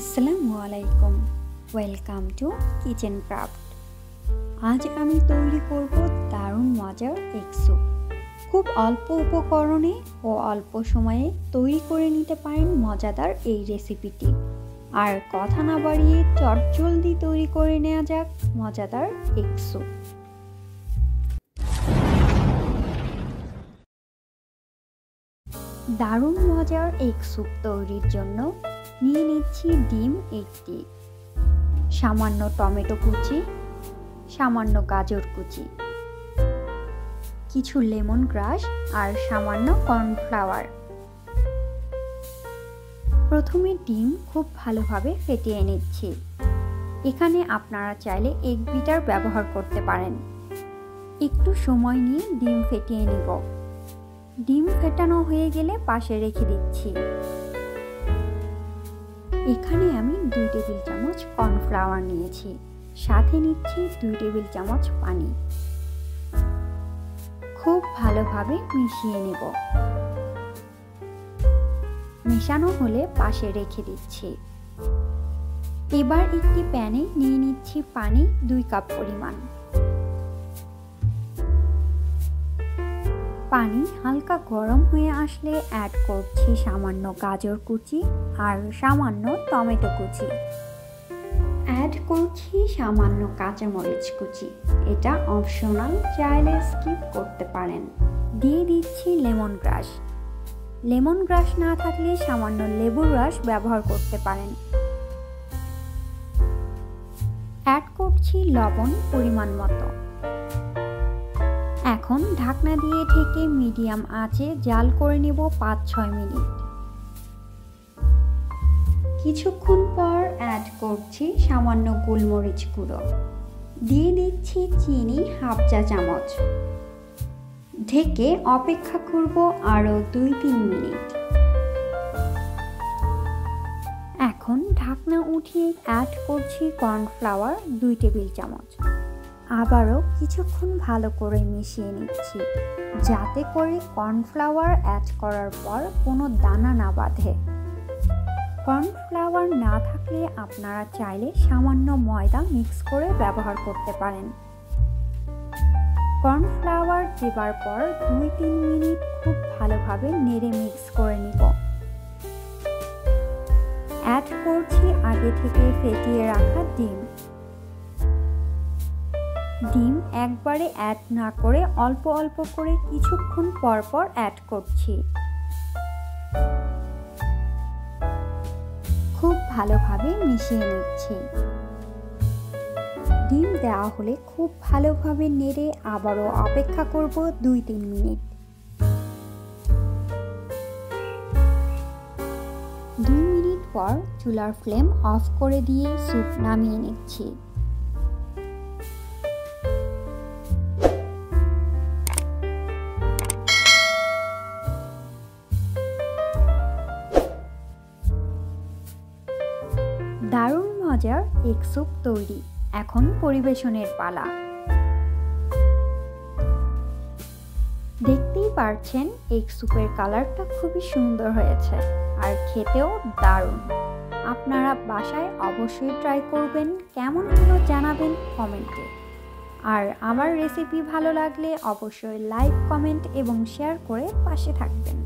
আসসালামু আলাইকুম, welcome to kitchen craft. আজ আমি তৈরি করব দারুণ মজার এগ স্যুপ। খুব অল্প উপকরণে ও অল্প সময়ে তৈরি করে নিতে পারেন মজাদার এই রেসিপিটি। আর কথা না বাড়িয়ে চটজলদি তৈরি করে নেওয়া যাক মজাদার এগ স্যুপ। দারুণ মজার এগ স্যুপ তৈরির জন্য নিয়ে নিচ্ছি ডিম 8টি, সামান্য টমেটো কুচি, সামান্য গাজর কুচি, কিছু লেমন গ্রাস আর সামান্য কর্নফ্লাওয়ার। প্রথমে ডিম খুব ভালোভাবে ফেটিয়ে নিচ্ছি। এখানে আপনারা চাইলে এগ বিটার ব্যবহার করতে পারেন। একটু সময় নিয়ে ডিম ফেটিয়ে নিব। ডিম ফেটানো হয়ে গেলে পাশে রেখে দিচ্ছি। এখানে আমি 2 টেবিল চামচ কর্নফ্লাওয়ার নিয়েছি, সাথে নিচ্ছি 2 টেবিল চামচ পানি। খুব ভালোভাবে মিশিয়ে নেব। মেশানো হলে পাশে রেখে দিচ্ছি। এবার একটি প্যানে নিয়ে নিচ্ছি পানি 2 কাপ পরিমাণ। পানি হালকা গরম হয়ে আসলে অ্যাড করছি সামান্য গাজর কুচি আর সামান্য টমেটো কুচি। অ্যাড করছি সামান্য কাঁচামরিচ কুচি, এটা অপশনাল, চাইলে স্কিপ করতে পারেন। দিয়ে দিচ্ছি লেমন গ্রাস। লেমন গ্রাস না থাকলে সামান্য লেবুর রস ব্যবহার করতে পারেন। অ্যাড করছি লবণ পরিমাণ মতো। এখন ঢাকনা দিয়ে ঢেকে মিডিয়াম আঁচে জাল করে নেব 5-6 মিনিট। কিছুক্ষণ পর অ্যাড করছি সামান্য গোলমরিচ গুঁড়ো। দিয়ে দিচ্ছি চিনি 1/2 চা চামচ। ঢেকে অপেক্ষা করব আরও 2-3 মিনিট। এখন ঢাকনা উঠিয়ে অ্যাড করছি কর্নফ্লাওয়ার 2 টেবিল চামচ। আবারও কিছুক্ষণ ভালো করে মিশিয়ে নিচ্ছি, যাতে করে কর্নফ্লাওয়ার অ্যাড করার পর কোনো দানা না বাঁধে। কর্নফ্লাওয়ার না থাকলে আপনারা চাইলে সামান্য ময়দা মিক্স করে ব্যবহার করতে পারেন। কর্নফ্লাওয়ার দেবার পর 2-3 মিনিট খুব ভালোভাবে নেড়ে মিক্স করে নিব। অ্যাড করছি আগে থেকে ফেটিয়ে রাখা ডিম। ডিম একবারে অ্যাড না করে অল্প অল্প করে কিছুক্ষণ পর পর অ্যাড করছি। খুব ভালোভাবে মিশিয়ে নিচ্ছি। ডিম দেওয়া হলে খুব ভালোভাবে নেড়ে আবারও অপেক্ষা করব 2-3 মিনিট। 2 মিনিট পর চুলার ফ্লেম অফ করে দিয়ে স্যুপ নামিয়ে নিচ্ছি। দারুণ মজার এগ স্যুপ তৈরি। এখন পরিবেশনের পালা। দেখতেই পারছেন এগ স্যুপের কালারটা খুবই সুন্দর হয়েছে আর খেতেও দারুণ। আপনারা বাসায় অবশ্যই ট্রাই করবেন, কেমন হলো জানাবেন কমেন্টে। আর আমার রেসিপি ভালো লাগলে অবশ্যই লাইক, কমেন্ট এবং শেয়ার করে পাশে থাকবেন।